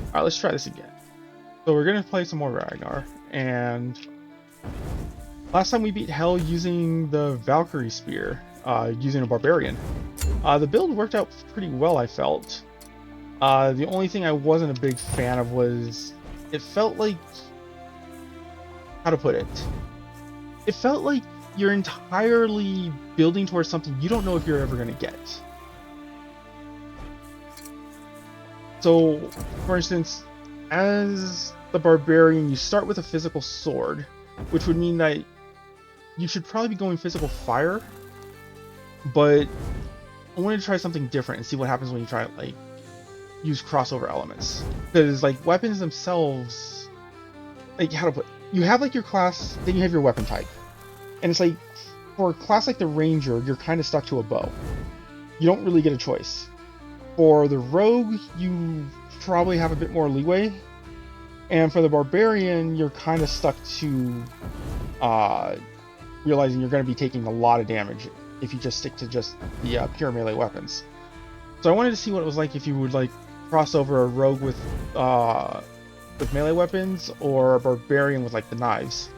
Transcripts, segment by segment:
Alright, let's try this again. So we're gonna play some more Ragnar, and last time we beat Hell using the Valkyrie Spear, using a Barbarian. The build worked out pretty well, I felt. The only thing I wasn't a big fan of was it felt like, how to put it? It felt like you're entirely building towards something you don't know if you're ever going to get. So, for instance, as the Barbarian, you start with a physical sword, which would mean that you should probably be going physical fire, but I wanted to try something different and see what happens when you try like use crossover elements. Because like weapons themselves, like how to put, you have like your class, then you have your weapon type, and it's like for a class like the Ranger, you're kind of stuck to a bow. You don't really get a choice. For the Rogue, you probably have a bit more leeway, and for the Barbarian, you're kind of stuck to realizing you're going to be taking a lot of damage if you just stick to just the pure melee weapons. So I wanted to see what it was like if you would like cross over a Rogue with melee weapons or a Barbarian with like the knives,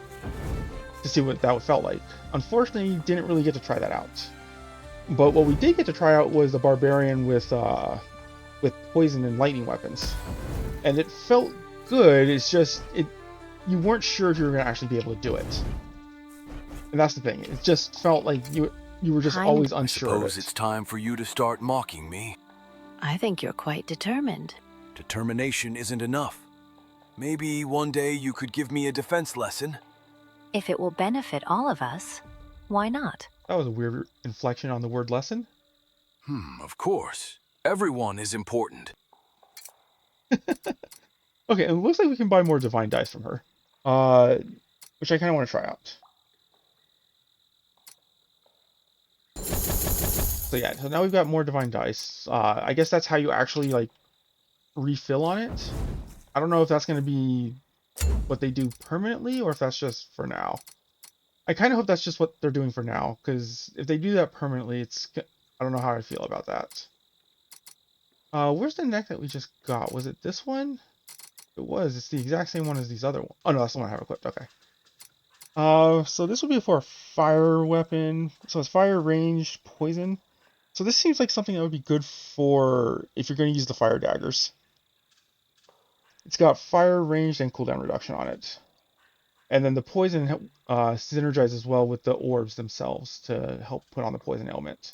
to see what that felt like. Unfortunately, didn't really get to try that out. But what we did get to try out was the Barbarian with poison and lightning weapons, and it felt good. It's just you weren't sure if you were going to actually be able to do it, and that's the thing. It just felt like you were just always unsure of it. I suppose it's time for you to start mocking me. I think you're quite determined. Determination isn't enough. Maybe one day you could give me a defense lesson? If it will benefit all of us, why not? That was a weird inflection on the word lesson. Of course. Everyone is important. Okay, it looks like we can buy more divine dice from her, which I kind of want to try out. So yeah, so now we've got more divine dice. I guess that's how you actually like refill on it. I don't know if that's going to be what they do permanently or if that's just for now. I kind of hope that's just what they're doing for now, because if they do that permanently, I don't know how I feel about that. Where's the neck that we just got? Was it this one? It was. It's the exact same one as these other ones. Oh no, that's the one I have equipped. Okay. So this would be for a fire weapon. So it's fire, ranged, poison. So this seems like something that would be good for if you're going to use the fire daggers. It's got fire, ranged, and cooldown reduction on it. And then the poison synergizes well with the orbs themselves to help put on the poison element.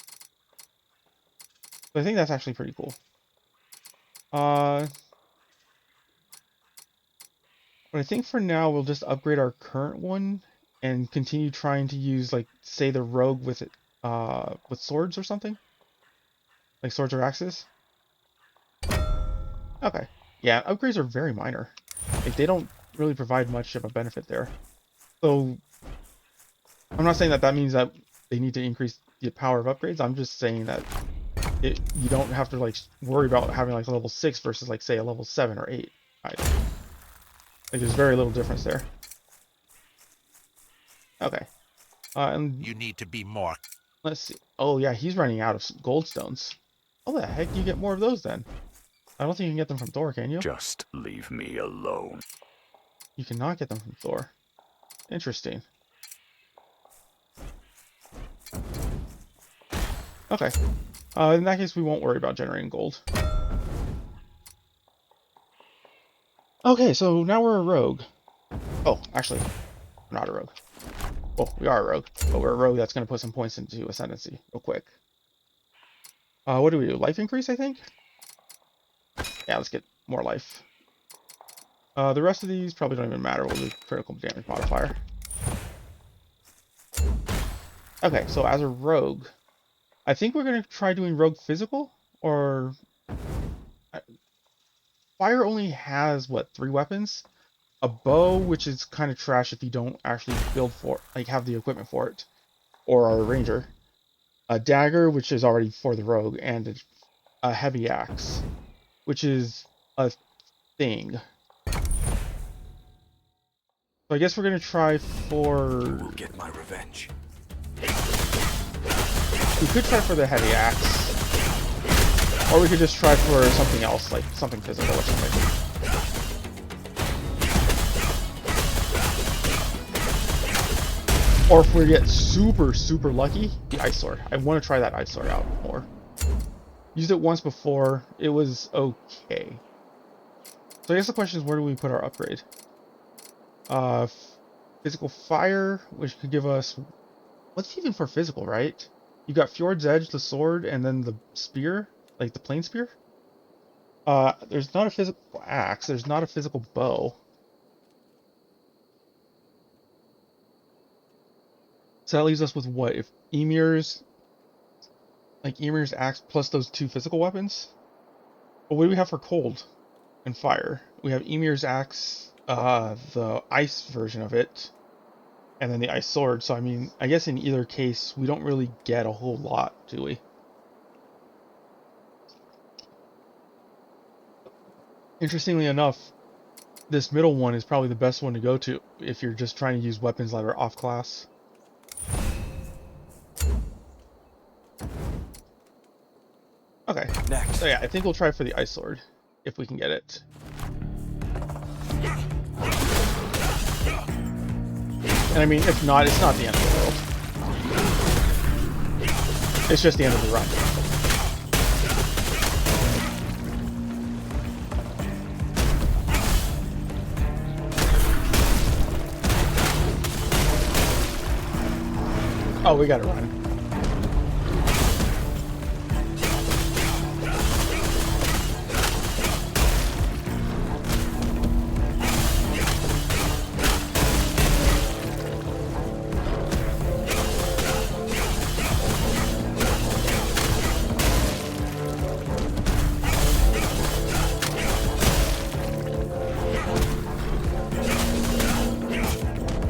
So I think that's actually pretty cool. But I think for now we'll just upgrade our current one and continue trying to use, like, say the Rogue with swords or something, like swords or axes. Okay, yeah, upgrades are very minor. Like they don't really provide much of a benefit there. So I'm not saying that that means that they need to increase the power of upgrades. I'm just saying that you don't have to like worry about having like a level 6 versus like say a level 7 or 8 item. Like there's very little difference there. Okay. And you need to be more. Let's see. Oh yeah, he's running out of gold stones. How the heck do you get more of those then? I don't think you can get them from Thor, can you? Just leave me alone. You cannot get them from Thor. Interesting. Okay. In that case, we won't worry about generating gold. Okay, so now we're a rogue. Oh, actually, we're not a rogue. Well, we are a rogue, but we're a rogue that's going to put some points into Ascendancy real quick. What do we do? Life increase, I think? Yeah, let's get more life. The rest of these probably don't even matter. We'll do critical damage modifier. Okay, so as a rogue, I think we're going to try doing rogue physical, or... Fire only has, what, 3 weapons? A bow, which is kind of trash if you don't actually build for, like, have the equipment for it, or are a ranger. A dagger, which is already for the rogue, and a heavy axe, which is a thing. So I guess we're gonna try for... You will get my revenge. We could try for the heavy axe. Or we could just try for something else, like something physical or something. Or if we get super, super lucky, the ice sword. I want to try that ice sword out more. Used it once before. It was okay. So I guess the question is, where do we put our upgrade? Physical fire, which could give us... What's even for physical, right? You got Fjord's Edge, the sword, and then the spear, like the plane spear. There's not a physical axe. There's not a physical bow. So that leaves us with what? If Emir's, like Emir's axe plus those 2 physical weapons? But what do we have for cold and fire? We have Emir's axe, the ice version of it, and then the ice sword. So I mean, I guess in either case, we don't really get a whole lot, do we? Interestingly enough, this middle one is probably the best one to go to if you're just trying to use weapons that are off class. Okay. Next. So yeah, I think we'll try for the ice sword if we can get it. And I mean, if not, it's not the end of the world. It's just the end of the run. Oh, we gotta run.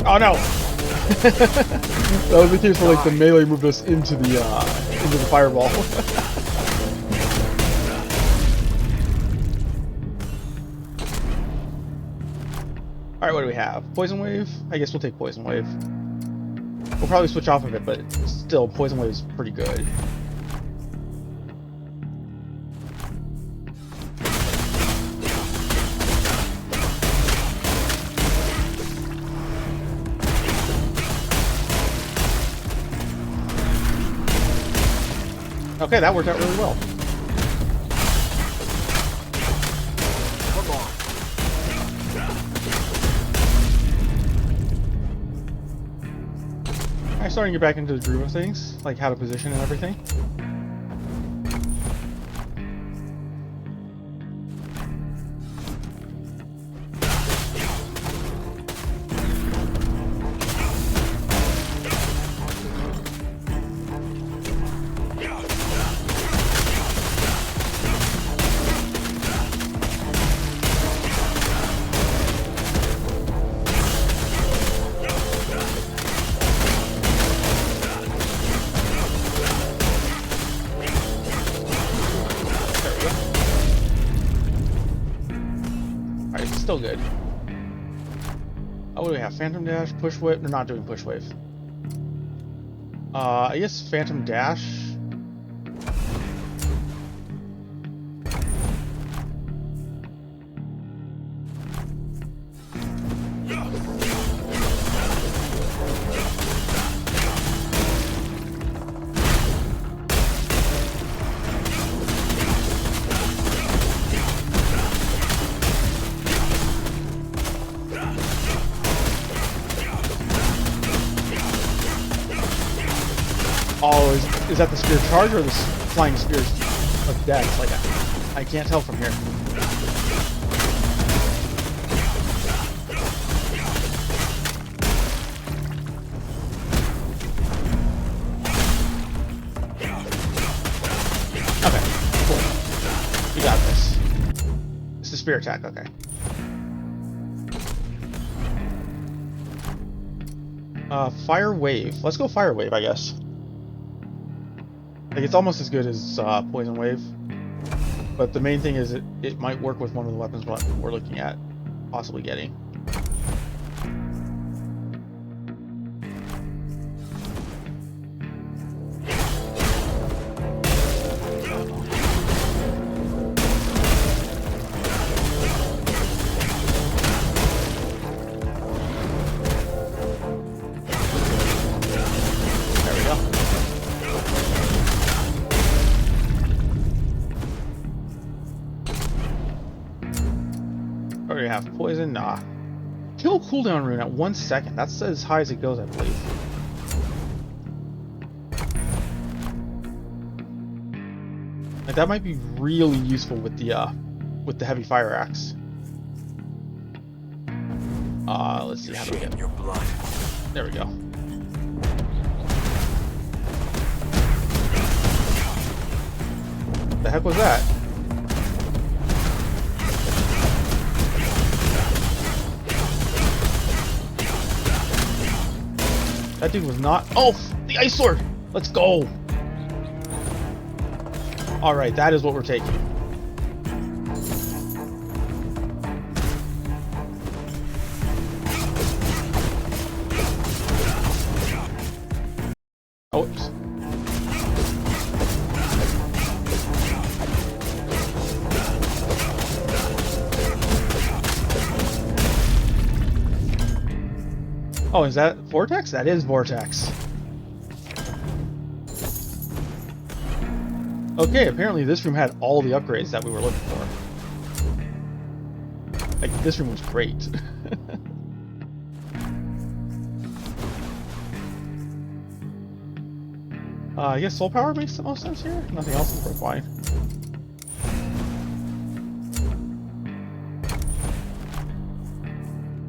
Oh no! That was the case where like the melee moved us into the fireball. Alright, what do we have? Poison Wave? I guess we'll take Poison Wave. We'll probably switch off of it, but still, Poison Wave is pretty good. Okay, that worked out really well. Come on. I'm starting to get back into the groove of things, like how to position and everything. Still good. Oh, what do we have? Phantom Dash, Push Wave. They're not doing Push Wave. I guess Phantom Dash. Oh, is that the spear charge or the flying spears of death? Like, I can't tell from here. Okay, cool. We got this. It's the spear attack, okay. Fire Wave. Let's go Fire Wave, I guess. Like, it's almost as good as Poison Wave, but the main thing is it might work with one of the weapons we're looking at possibly getting. Already have poison? Nah. Kill cooldown rune at 1 second. That's as high as it goes, I believe. Like, that might be really useful with the heavy fire axe. Let's see how do we get your blood. There we go. The heck was that? That dude was not. Oh, the ice sword! Let's go! Alright, that is what we're taking. Oops. Oh, is that Vortex? That is Vortex. Okay, apparently this room had all the upgrades that we were looking for. Like, this room was great. I guess soul power makes the most sense here. Nothing else is worthwhile.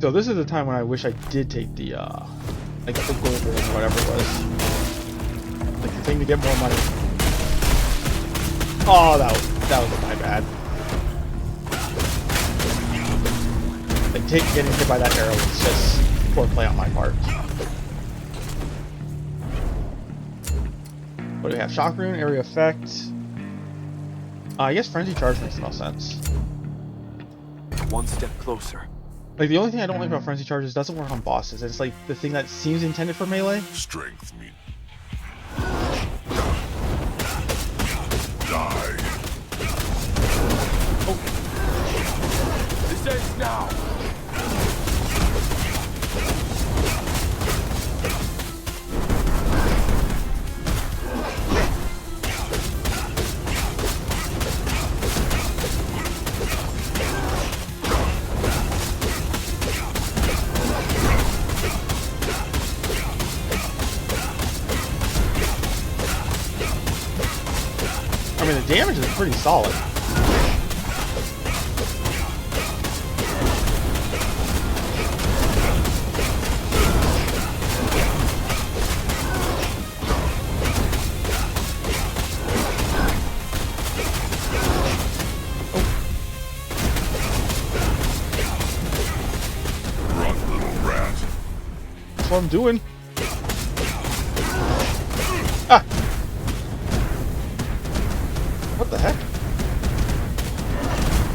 So this is the time when I wish I did take the, like the gold or whatever it was. Like the thing to get more money. Oh, that was my bad. Like getting hit by that arrow is just poor play on my part. What do we have? Shock rune, area effect. I guess frenzy charge makes the most sense. One step closer. Like, the only thing I don't like about frenzy charge is it doesn't work on bosses. It's like the thing that seems intended for melee. Strength me. Die. Oh. This ends now. I mean, the damage is pretty solid. Run, little rat. That's what I'm doing. Ah! What the heck?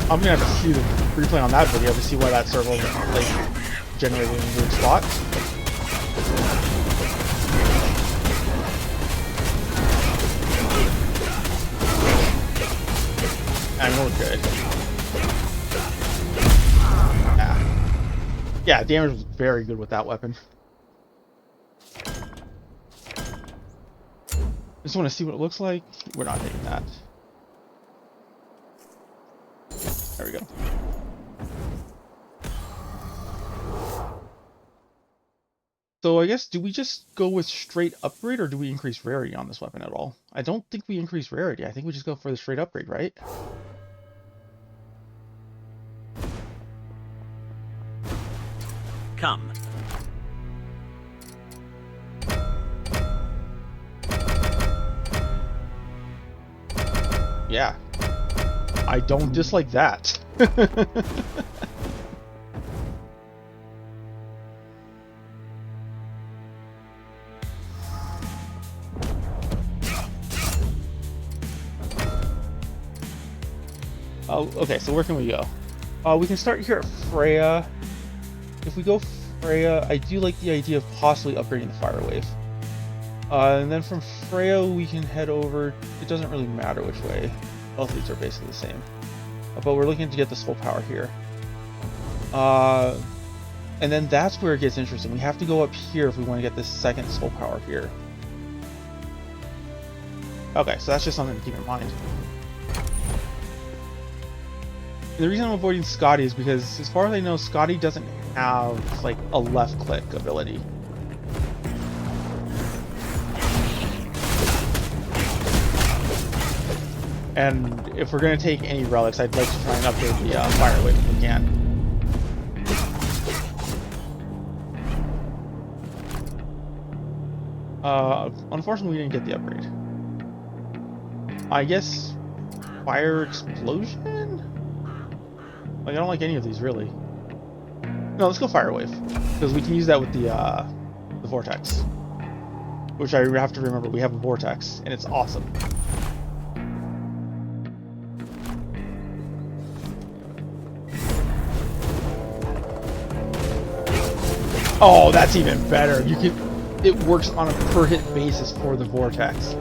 I'm gonna have to see the replay on that video to see why that circle like generated in a weird spot. I mean, we're good. Yeah, damage was very good with that weapon. Just want to see what it looks like. We're not taking that. There we go. So I guess, do we just go with straight upgrade, or do we increase rarity on this weapon at all? I don't think we increase rarity. I think we just go for the straight upgrade, right? Come. Yeah. I don't dislike that. Oh, okay, so where can we go? We can start here at Freya. If we go Freya, I do like the idea of possibly upgrading the Fire Wave. And then from Freya, we can head over. It doesn't really matter which way. Both of these are basically the same. But we're looking to get the soul power here. And then that's where it gets interesting. We have to go up here if we want to get this second soul power here. Okay, so that's just something to keep in mind. And the reason I'm avoiding Scotty is because, as far as I know, Scotty doesn't have, like, a left-click ability. And if we're going to take any relics, I'd like to try and upgrade the Fire Wave if we can. Unfortunately, we didn't get the upgrade. I guess Fire Explosion? Like, I don't like any of these, really. No, let's go Fire Wave, because we can use that with the Vortex. Which I have to remember, we have a Vortex, and it's awesome. Oh, that's even better. You can... It works on a per hit basis for the Vortex.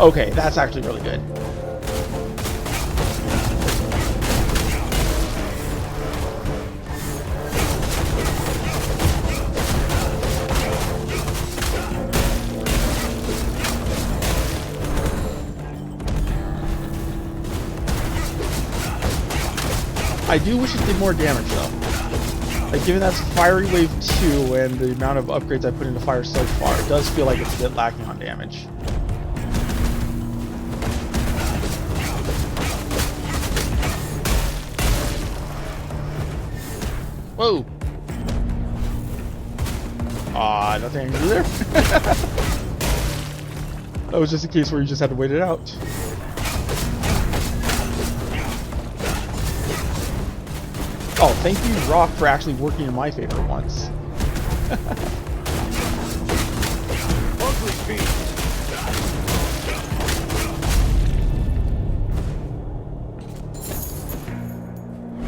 Okay, that's actually really good. I do wish it did more damage though. Like, given that's Fiery Wave 2 and the amount of upgrades I put into Fire so far, it does feel like it's a bit lacking on damage. Whoa! Nothing I can do there? That was just a case where you just had to wait it out. Oh, thank you, Rock, for actually working in my favor once.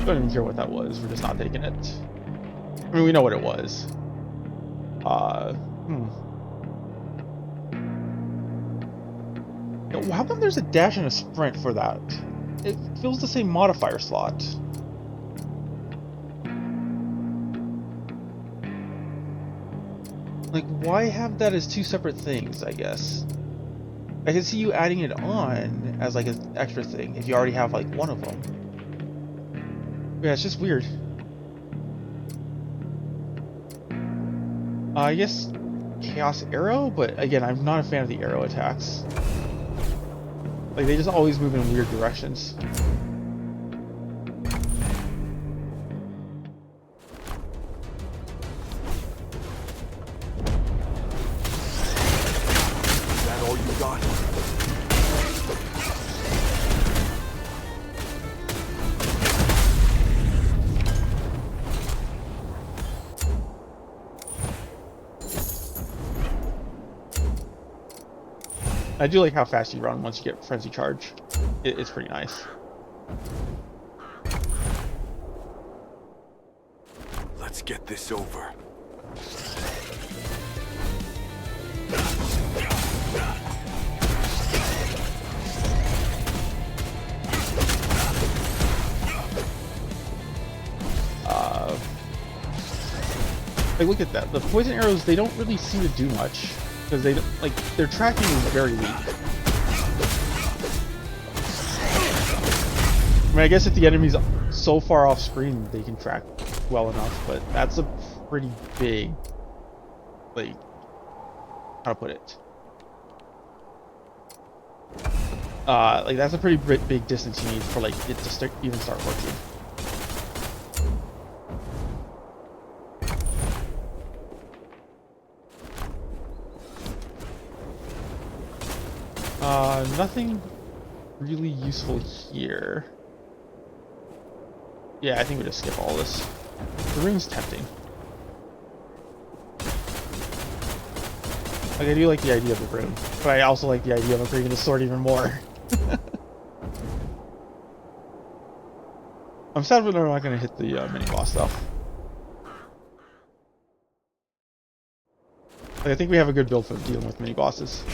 Don't even care what that was. We're just not taking it. I mean, we know what it was. How come there's a dash and a sprint for that? It fills the same modifier slot. Like, why have that as two separate things, I guess? I can see you adding it on as, like, an extra thing if you already have, like, one of them. Yeah, it's just weird. I guess Chaos Arrow, but again, I'm not a fan of the arrow attacks. Like, they just always move in weird directions. I do like how fast you run once you get Frenzy Charge. It's pretty nice. Let's get this over. Like, look at that. The poison arrows, they don't really seem to do much. Because they, like, their tracking is very weak. I mean, I guess if the enemy's so far off screen, they can track well enough, but that's a pretty big, like, how to put it? Like, that's a pretty big distance you need for, like, it to even start working. Nothing really useful here. Yeah, I think we just skip all this. The ring's tempting. Like, I do like the idea of the room, but I also like the idea of upgrading the sword even more. I'm sad we're not going to hit the mini-boss, though. Like, I think we have a good build for dealing with mini-bosses.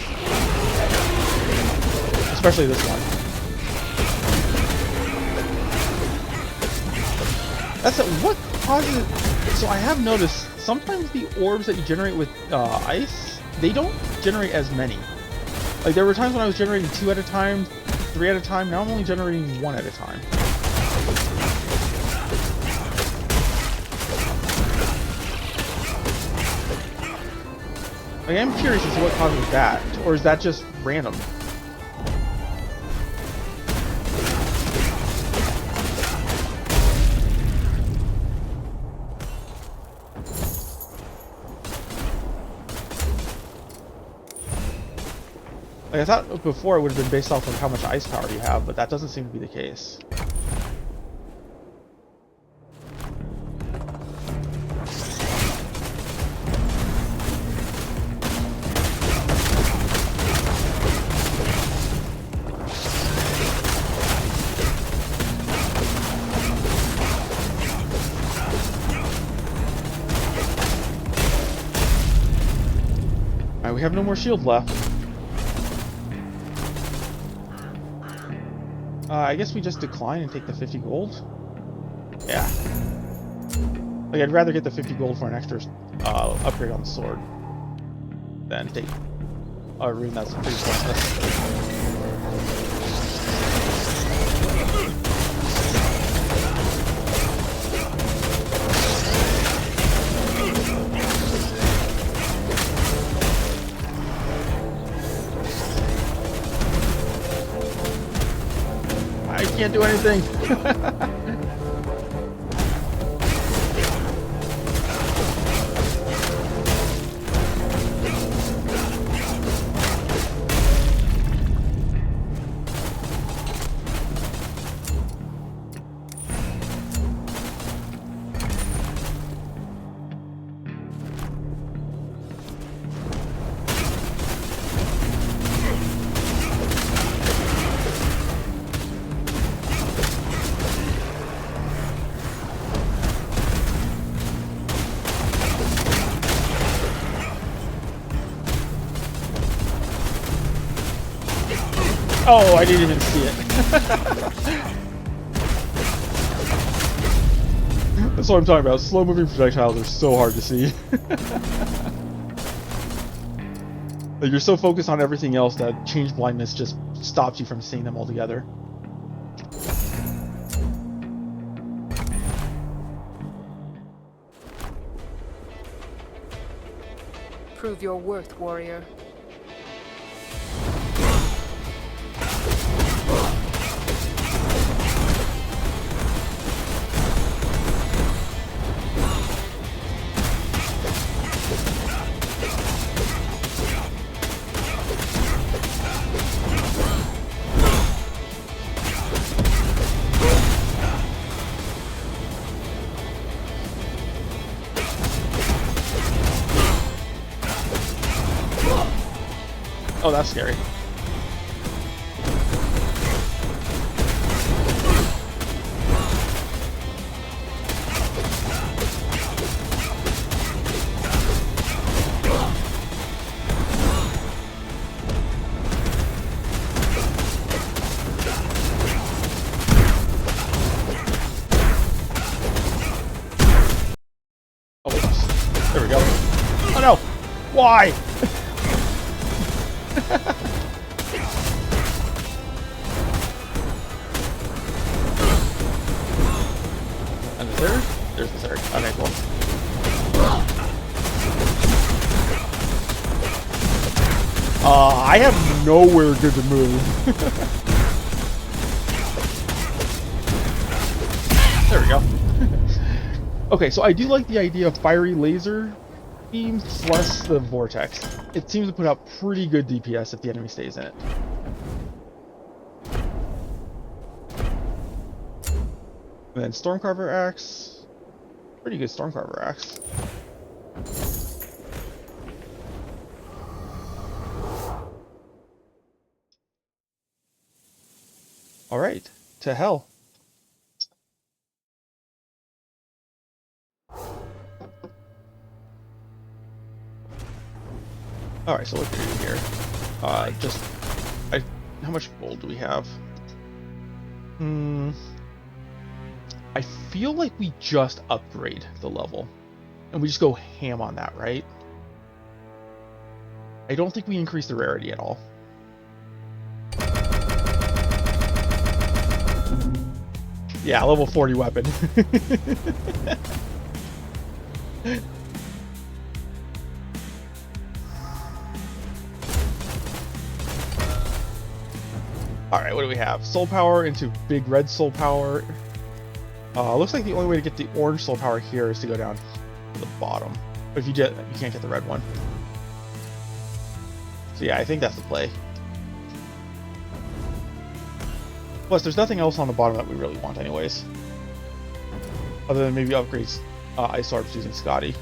Especially this one. That's it. What causes it? So I have noticed sometimes the orbs that you generate with ice, they don't generate as many. Like, there were times when I was generating 2 at a time, 3 at a time. Now I'm only generating 1 at a time. I am curious as to what causes that, or is that just random? Like, I thought before it would have been based off of how much ice power you have, but that doesn't seem to be the case. Alright, we have no more shield left. I guess we just decline and take the 50 gold. Yeah. Like, I'd rather get the 50 gold for an extra upgrade on the sword than take a rune that's pretty pointless. I can't do anything. Oh, I didn't even see it. That's what I'm talking about. Slow-moving projectiles are so hard to see. Like, you're so focused on everything else that change blindness just stops you from seeing them altogether. Prove your worth, warrior. Oh, that's scary. Oh, oops. There we go. Oh no! Why? And the third? There's the third. Okay, cool. I have nowhere good to move. There we go. Okay, so I do like the idea of fiery laser beams plus the vortex. It seems to put out pretty good DPS if the enemy stays in it. And then Stormcarver Axe. Pretty good Stormcarver Axe. Alright, to hell. Alright, so what do we do here? How much gold do we have? I feel like we just upgrade the level. And we just go ham on that, right? I don't think we increase the rarity at all. Yeah, level 40 weapon. Alright, what do we have? Soul power into big red soul power. Looks like the only way to get the orange soul power here is to go down to the bottom. But if you can't get the red one. So yeah, I think that's the play. Plus, there's nothing else on the bottom that we really want anyways. Other than maybe upgrades Ice Orbs using Scotty.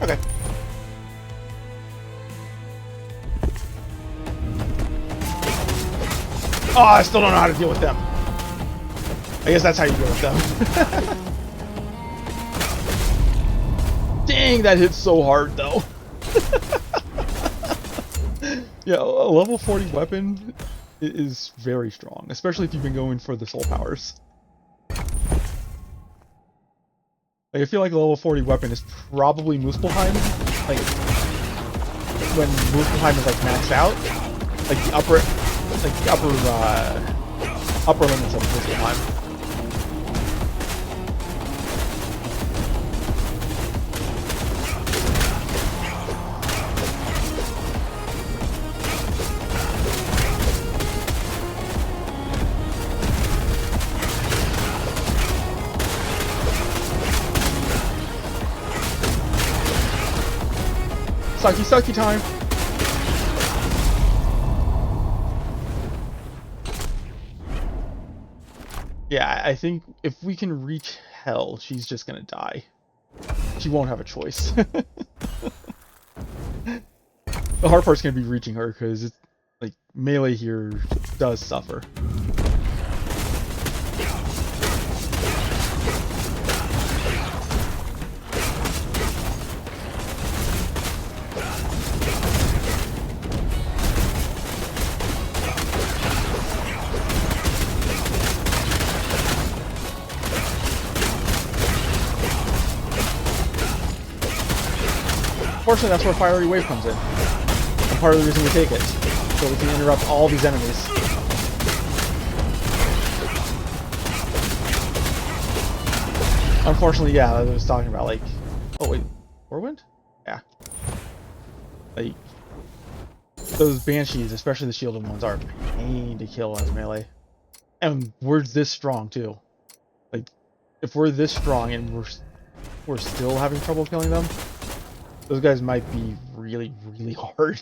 Okay. Oh, I still don't know how to deal with them. I guess that's how you deal with them. Dang, that hits so hard though. Yeah, a level 40 weapon is very strong, especially if you've been going for the soul powers. Like, I feel like a level 40 weapon is probably Muspelheim. Like, when Muspelheim is like maxed out, like the upper limits of Muspelheim. Sucky time! Yeah, I think if we can reach hell, she's just gonna die. She won't have a choice. The hard part's gonna be reaching her, because it's like melee here does suffer. Unfortunately, that's where Fiery Wave comes in. And part of the reason we take it. So we can interrupt all these enemies. Unfortunately, yeah, I was talking about, like... Oh, wait. Whirlwind? Yeah. Like... Those Banshees, especially the shielded ones, are a pain to kill as melee. And we're this strong, too. Like, if we're this strong and we're still having trouble killing them, those guys might be really, really hard.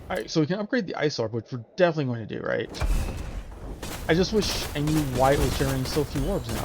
Alright, so we can upgrade the Ice Orb, which we're definitely going to do, right? I just wish I knew why it was generating so few orbs now.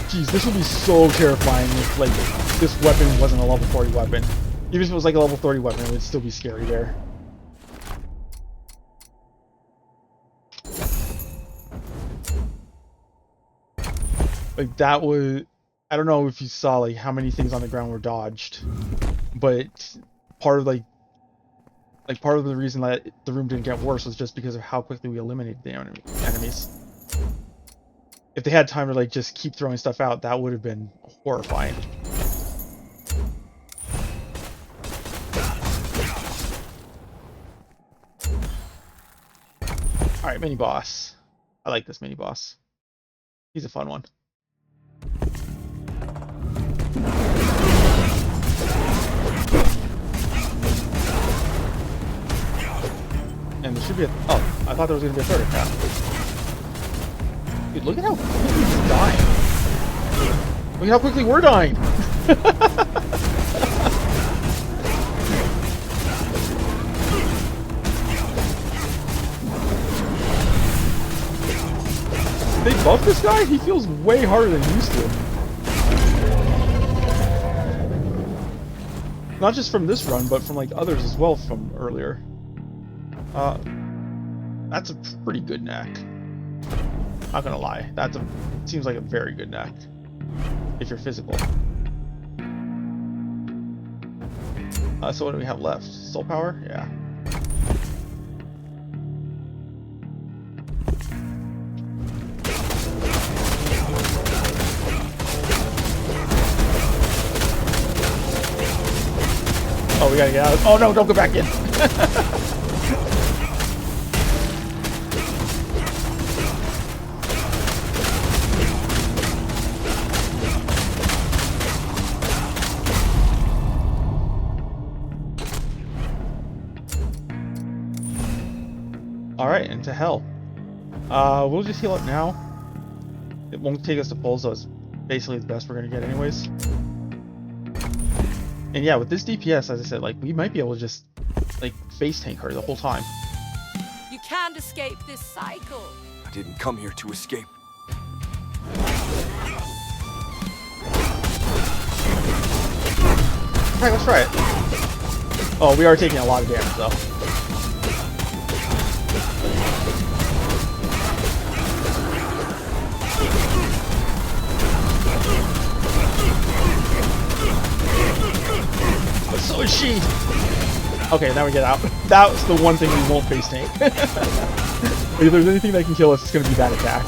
Jeez, this would be so terrifying if, like, this weapon wasn't a level 40 weapon. Even if it was like a level 30 weapon, it would still be scary there. Like, that was... I don't know if you saw, like, how many things on the ground were dodged. But part of, like... Like, part of the reason that the room didn't get worse was just because of how quickly we eliminated the enemies. If they had time to, like, just keep throwing stuff out, that would have been horrifying. Alright, mini-boss. I like this mini-boss. He's a fun one. And there should be a... Oh, I thought there was going to be a third attack. Dude, look at how quickly he's dying. Look at how quickly we're dying. They buff this guy? He feels way harder than he used to. Not just from this run, but from like others as well from earlier. That's a pretty good neck. Not gonna lie, seems like a very good neck. If you're physical. So what do we have left? Soul power? Yeah. Oh, we gotta get out. Oh no, don't go back in. Alright, into hell. We'll just heal up now. It won't take us to full, so it's basically the best we're gonna get anyways. And yeah, with this DPS, as I said, like, we might be able to just, like, face tank her the whole time. You can't escape this cycle. I didn't come here to escape. Alright, let's try it. Oh, we are taking a lot of damage, though. So is she. Okay, now we get out. That's the one thing we won't face tank. If there's anything that can kill us, it's going to be that attack.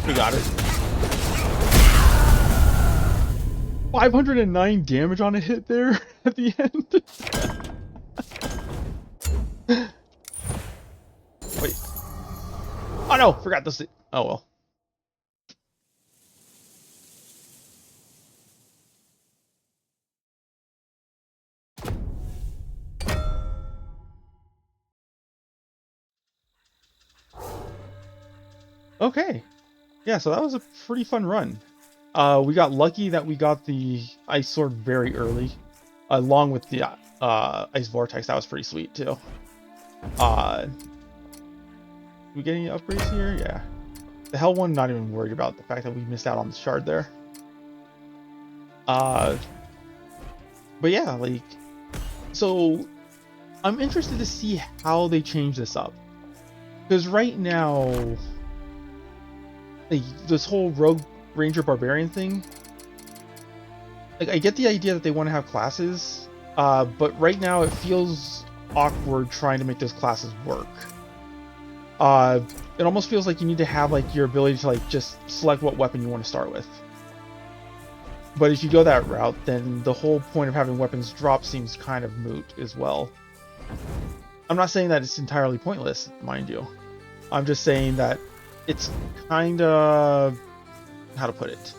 We got it. 509 damage on a hit there at the end. Wait. Oh no, forgot this. Oh well. Okay. Yeah, so that was a pretty fun run. We got lucky that we got the ice sword very early, along with the ice vortex. That was pretty sweet too. We get any upgrades here? Yeah. The hell one, not even worried about the fact that we missed out on the shard there. But yeah, like, so I'm interested to see how they change this up, because right now, like, this whole rogue ranger barbarian thing, like, I get the idea that they want to have classes, but right now it feels awkward trying to make those classes work. It almost feels like you need to have, like, your ability to, like, just select what weapon you want to start with. But if you go that route, then the whole point of having weapons drop seems kind of moot as well. I'm not saying that it's entirely pointless, mind you. I'm just saying that it's kind of, how to put it,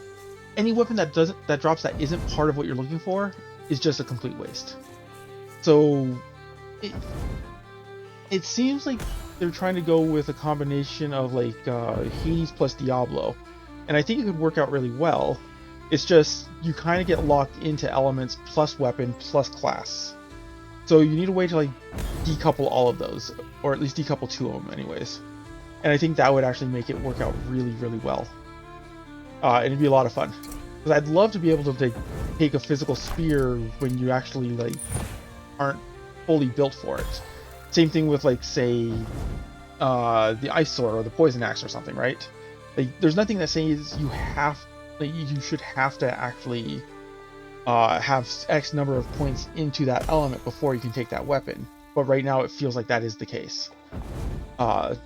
any weapon that drops that isn't part of what you're looking for is just a complete waste. So it seems like they're trying to go with a combination of, like, Hades plus Diablo, and I think it could work out really well. It's just you kind of get locked into elements plus weapon plus class, so you need a way to, like, decouple all of those, or at least decouple two of them anyways. And I think that would actually make it work out really, really well. and it'd be a lot of fun. Because I'd love to be able to take a physical spear when you actually like aren't fully built for it. Same thing with like say the ice sword or the poison axe or something, right? Like there's nothing that says you have like you should have to actually have X number of points into that element before you can take that weapon. But right now it feels like that is the case. So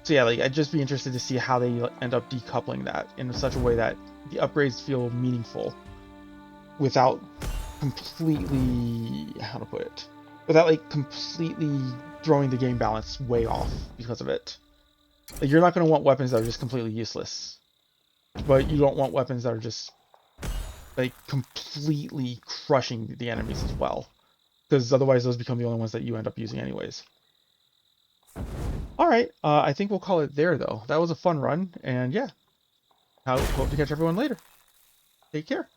yeah, like I'd just be interested to see how they end up decoupling that in such a way that the upgrades feel meaningful without completely, how to put it, without like completely throwing the game balance way off because of it. Like you're not going to want weapons that are just completely useless, but you don't want weapons that are just like completely crushing the enemies as well, because otherwise those become the only ones that you end up using anyways. All right, I think we'll call it there though. That was a fun run, and yeah, I hope to catch everyone later. Take care.